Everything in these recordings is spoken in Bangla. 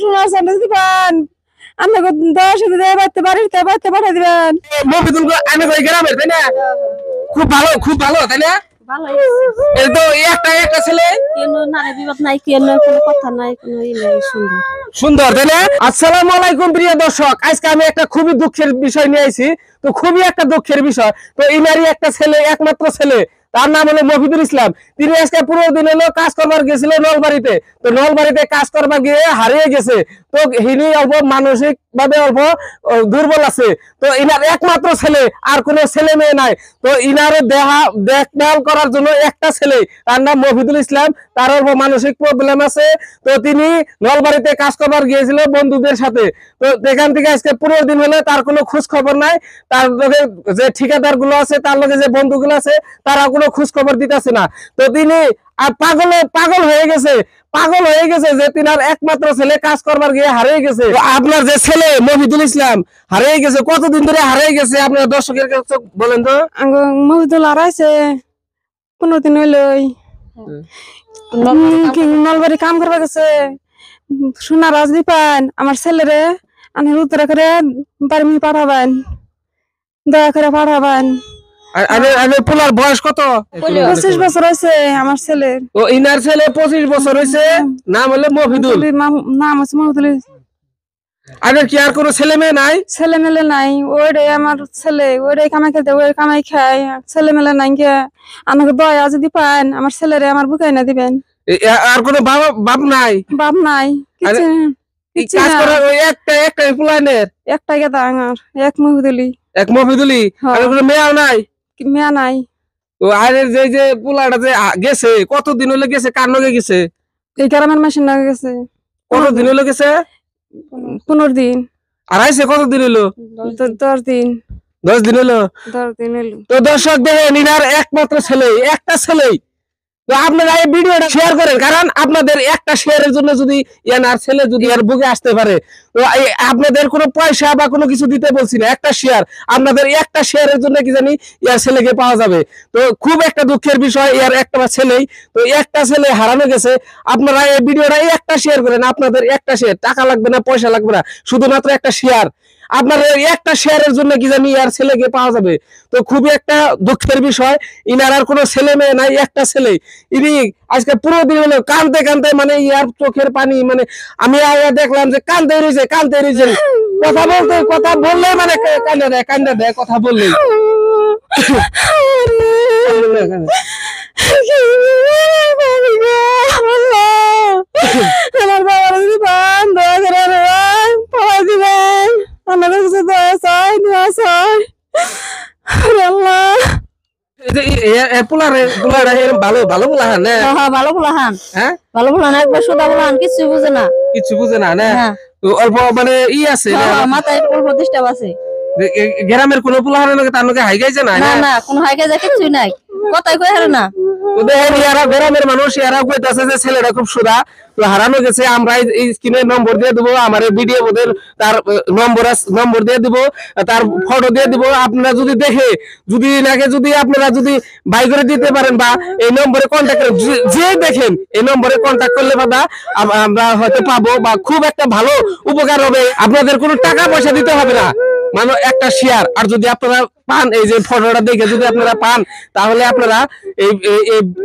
সোনার স্যান্ডেল দিবেন আমাকে 10 দিতে বাড়িতে পাঠিয়ে দিবেন। মফিদুল আমি কই গ্রামের তাই না? খুব ভালো তাই না? এই তো একটা ছেলে কেন নারে বিবাদ নাই, কেন কোনো কথা নাই, কোনো ই নাই, সুন্দর তাই না? আসসালামু আলাইকুম প্রিয় দর্শক, আজকে আমি একটা খুবই দুঃখের বিষয় নিয়ে আইছি। তো খুবই একটা দুঃখের বিষয়। তো ইনারই একটা ছেলে, একমাত্র ছেলে, তার নাম হলো মফিদুল ইসলাম। তিনি আজকে পুরো দিন হলো কাজ করবার গেছিল নলবাড়িতে। তো নলবাড়িতে কাজ করবার গিয়ে হারিয়ে গেছে। তো হিনি অল্প মানসিক ভাবে অল্প দুর্বল আছে। তো ইনার একমাত্র ছেলে, আর কোনো ছেলে মেয়ে নাই। তো ইনার দেখভাল করার জন্য একটা ছেলে, তার নাম মফিদুল ইসলাম। তার অল্প মানসিক প্রবলেম আছে। তো তিনি নলবাড়িতে কাজ করবার গিয়েছিল বন্ধুদের সাথে। তো এখান থেকে আজকে পুরো দিন হলে তার কোনো খোঁজ খবর নাই। তার লগে যে ঠিকাদার গুলো আছে, তার লগে যে বন্ধুগুলো আছে, তারা কোনো খোঁজ খবর দিতেছে না। তো তিনি আর পাগল হয়ে গেছে যে তিনার একমাত্র ছেলে কাজ করবার গিয়ে হারিয়ে গেছে। আপনার যে ছেলে মফিদুল ইসলাম হারিয়ে গেছে, কতদিন ধরে হারিয়ে গেছে আপনার দর্শকের কাছে বলেন তো? মফিদুল হারাইছে 15 দিন হইলই। নলবাড়ি কাম করবা গেছে। সোনার রাজদি পান আমার ছেলেরে আনার উত্তরা করে বাড়ি পাঠাবেন, দয়া করে পাঠাবেন। পোলার বয়স কত? 25 বছর হয়েছে আমার ছেলের। ও ইনার ছেলে 25 বছর হয়েছে, নাম হলো মফিদুল। নাম হচ্ছে মফিদুল। আগে কি আর কোনো ছেলে মেয়ে নাই? ছেলে মেলে নাই, ওইটাই আমার ছেলে, ওইটাই কামাই খেতে, ওই কামাই খায়। ছেলে মেলে নাই কে আমাকে দয়া যদি পান আমার ছেলেরে আমার বুকাই না দিবেন। আর কোনো বাপ নাই? বাপ নাই, কিছু কাজ করার ওই একটা পোলানের একটা গেদা আমার এক মফিদুলি। এক মফিদুলি, আর কোনো মেয়েও নাই? মেয়া নাই। ও আরে যে পোলাটা যে গেছে, কতদিন হলো গেছে, কার লগে গেছে? এই গ্রামের মেশিন লাগে গেছে। কতদিন হলো গেছে? 15 দিন। আর আইছে কতদিন হলো? 10 দিন। 10 দিন হলো। 10 দিন হলো। তো দর্শক দেখেন, ইনার একমাত্র ছেলে, একটা ছেলেই। তো আপনারা এই ভিডিওটা শেয়ার করেন, কারণ আপনাদের একটা শেয়ারের জন্য যদি ইয়ার ছেলে যদি আর বুকে আসতে পারে, তো আপনাদের কোনো পয়সা বা কোনো কিছু দিতে বলছি না, একটা শেয়ার, আপনাদের একটা শেয়ারের জন্য কি জানি ইয়ার ছেলেকে পাওয়া যাবে। তো খুব একটা দুঃখের বিষয়, ইয়ার একটা ছেলেই, তো একটা ছেলে হারানো গেছে। আপনারা এই ভিডিওটা একটা শেয়ার করেন, আপনাদের একটা শেয়ার, টাকা লাগবে না, পয়সা লাগবে না, শুধুমাত্র একটা শেয়ার। আপনার একটা শেয়ারের জন্য কি জানি ইয়ার ছেলেকে পাওয়া যাবে। তো খুবই একটা দুঃখের বিষয়, ইনার আর কোনো ছেলে মেয়ে নাই, একটা ছেলে। ইনি আজকে পুরো দিন হলো কানতে মানে ইয়ার চোখের পানি, মানে আমি দেখলাম যে কানতে রয়েছে কথা বললে মানে কান্দা দেয় কথা বললেই। আমার বাবার দিবেন, দয়া করে পাওয়া দিবেন। আমাদের কাছে দয়া চাই, দয়া চাই। আল্লাহ ভালো পোলাহান, একবার সোদা বলাহান, কিছু বুঝে না না। অল্প মানে আছে মাথায় অল্প ডিস্টার্ব আছে। গ্রামের কোন পোলাহানের তার লগে হাই গাইছে না? না কোনো হাই গাইছে কিছুই নাই, কথাই কই হারে না। গ্রামের মানুষ এরা কইতাছে যে ছেলেটা খুব সুদা, তো হারানো গেছে। আমরা এই স্ক্রিনে নম্বর দিয়ে দেবো, আমার ভিডিও ওদের তার নম্বর দিয়ে দিব, তার ফটো দিয়ে দিব। আপনারা যদি দেখে যদি নাকি যদি আপনারা যদি বাই করে দিতে পারেন বা এই নম্বরে কন্ট্যাক্ট করেন, যে দেখেন এই নম্বরে কন্ট্যাক্ট করলে বাবা আমরা হয়তো পাবো, বা খুব একটা ভালো উপকার হবে। আপনাদের কোনো টাকা পয়সা দিতে হবে না, মানে একটা শেয়ার। আর যদি আপনারা পান, এই যে ফটোটা দেখে যদি আপনারা পান, তাহলে আপনারা এই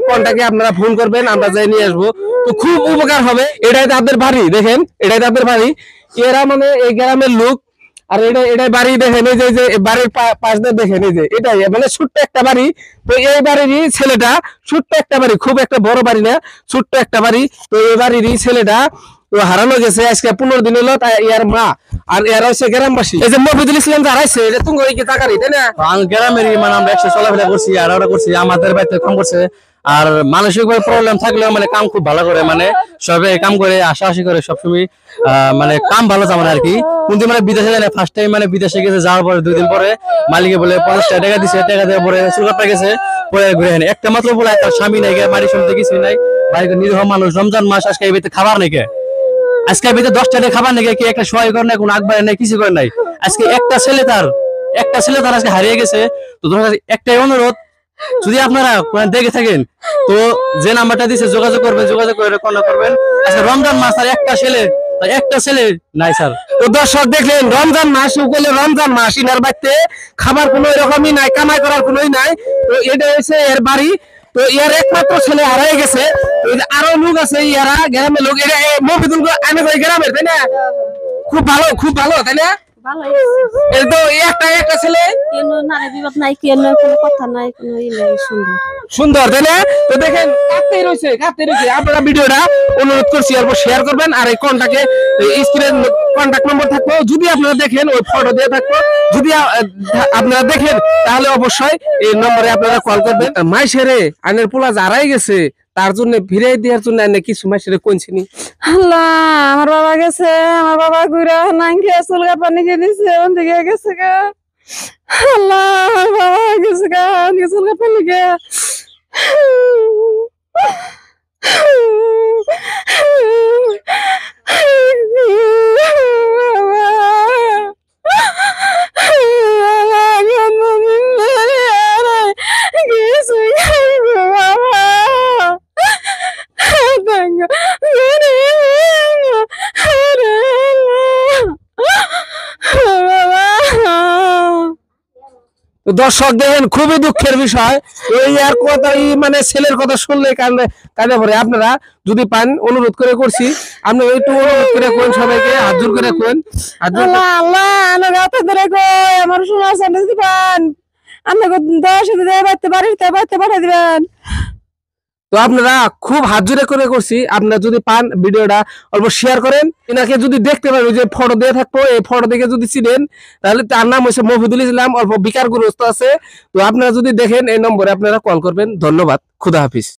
কন্টাকে আপনারা ফোন করবেন, আমরা যাই নিয়ে আসবো। তো খুব উপকার হবে। এটাই তাদের বাড়ি, দেখেন এটাই তাদের বাড়ি। এরা মানে এই গ্রামের লোক। আর এটাই বাড়ি, দেখেন এই যে বাড়ির পাশ দিয়ে দেখেন, এই যে এটাই মানে ছোট্ট একটা বাড়ি। তো এই বাড়িরই ছেলেটা, ছোট্ট একটা বাড়ি, খুব একটা বড় বাড়ি না, ছোট্ট একটা বাড়ি। তো এই বাড়িরই ছেলেটা হারানো গেছে আজকে 15 দিন হলো। তাই ইয়ার মা আর এরা হচ্ছে গ্রামবাসী। এই যে মফিদুল ইসলাম যে হারাইছে, এটা তুমি কি টাকারই তাই না? গ্রামেরই, মানে আমরা একসাথে চলাফেরা করছি, আর ওরা করছি, আমাদের বাড়িতে কাম করছে। আর মানসিক প্রবলেম থাকলেও মানে কাম খুব ভালো করে, মানে সবে কাম করে আশাআশি করে সবসময়, মানে কাম ভালো যাবে আর কি। কিন্তু মানে বিদেশে যায় না, ফার্স্ট টাইম মানে বিদেশে গেছে, যাওয়ার পরে 2 দিন পরে মালিকে বলে 50 টাকা দিছে, টাকা দেওয়ার পরে সুরকাটা গেছে, পরে ঘুরে আনে। একটা মাত্র বলে, তার স্বামী নাই, বাড়ির শুনতে কিছুই নাই, বাড়িতে নিরীহ মানুষ। রমজান মাস, আজকে এই বাড়িতে খাবার নেই, আজকে এই বাড়িতে 10 টাকা খাবার নেই, কি একটা সহায় করে নাই, কোনো আগবাড়ে নাই, কিছু করে নাই। আজকে একটা ছেলে তার আজকে হারিয়ে গেছে। তো তোমার কাছে একটাই অনুরোধ, যদি আপনারা দেখে থাকেন, তো যে নাম্বারটা দিচ্ছে যোগাযোগ করবেন, যোগাযোগ করে কন্ট্যাক্ট করবেন। আজকে রমজান মাস, আর একটা ছেলে একটা ছেলে নাই স্যার। তো দর্শক দেখলেন রমজান মাস উপলে রমজান মাস ইনার বাড়িতে খাবার কোনো এরকমই নাই, কামাই করার কোনোই নাই। তো এটা হচ্ছে এর বাড়ি। তো ইয়ার একমাত্র ছেলে হারাই গেছে। তো এই যে আরো লোক আছে, ইয়ারা গ্রামের লোক, এটা মফিদুল আমি কই গ্রামের, তাই না? খুব ভালো, খুব ভালো, তাই না? এই তো একটা ছেলে কেন নারী বিবাদ নাই, কেন কোনো কথা নাই, কোনো ই নাই, সুন্দর সুন্দর, তাই না? তো দেখেন কাটতেই রয়েছে। আপনারা ভিডিওটা অনুরোধ করছি অল্প শেয়ার করবেন। আর এই কন্টাক্টে স্ক্রিনে কন্টাক্ট নম্বর থাকবো, যদি আপনারা দেখেন ওই ফটো দিয়ে থাকবো। যদি আপনারা দেখেন তাহলে অবশ্যই এই নম্বরে আপনারা কল করবেন। মাইশেরে আনের পোলা হারাই গেছে, তার জন্য ফিরাই দেওয়ার জন্য আনে কিছু মাইশেরে কোনছিনি। আল্লাহ, আমার বাবা গেছে, আমার বাবা ঘুরা নাঙ্গিয়া চুলকা পানি খেয়ে দিছে, ওন দিকে গেছে গা। আল্লাহ, আমার বাবা গেছে গা, ওদিকে চুলকা পানি খেয়ে। তো দর্শক দেখেন খুবই দুঃখের বিষয়। এই আর কথা, এই মানে ছেলের কথা শুনলে কাঁদে পড়ে। আপনারা যদি পান অনুরোধ করে করছি, আপনি একটু অনুরোধ করে কোন সবাইকে হাত জোর করে কোন আল্লাহ আল্লাহ, আমার গাতে ধরে কই আমার সোনা চান্দা দিবেন, আমাকে 10 দিতে বাইতে বাড়িতে পাঠিয়ে দিবেন। তো আপনারা খুব হাত জোরে করে করছি। আপনারা যদি পান ভিডিওটা অল্প শেয়ার করেন, এনাকে যদি দেখতে পারেন, যে ফটো দিয়ে থাকবো, এই ফটো দেখে যদি চিনেন, তাহলে তার নাম হচ্ছে মফিদুল ইসলাম, অল্প বিকার গ্রস্ত আছে। তো আপনারা যদি দেখেন এই নম্বরে আপনারা কল করবেন। ধন্যবাদ, খুদা হাফিজ।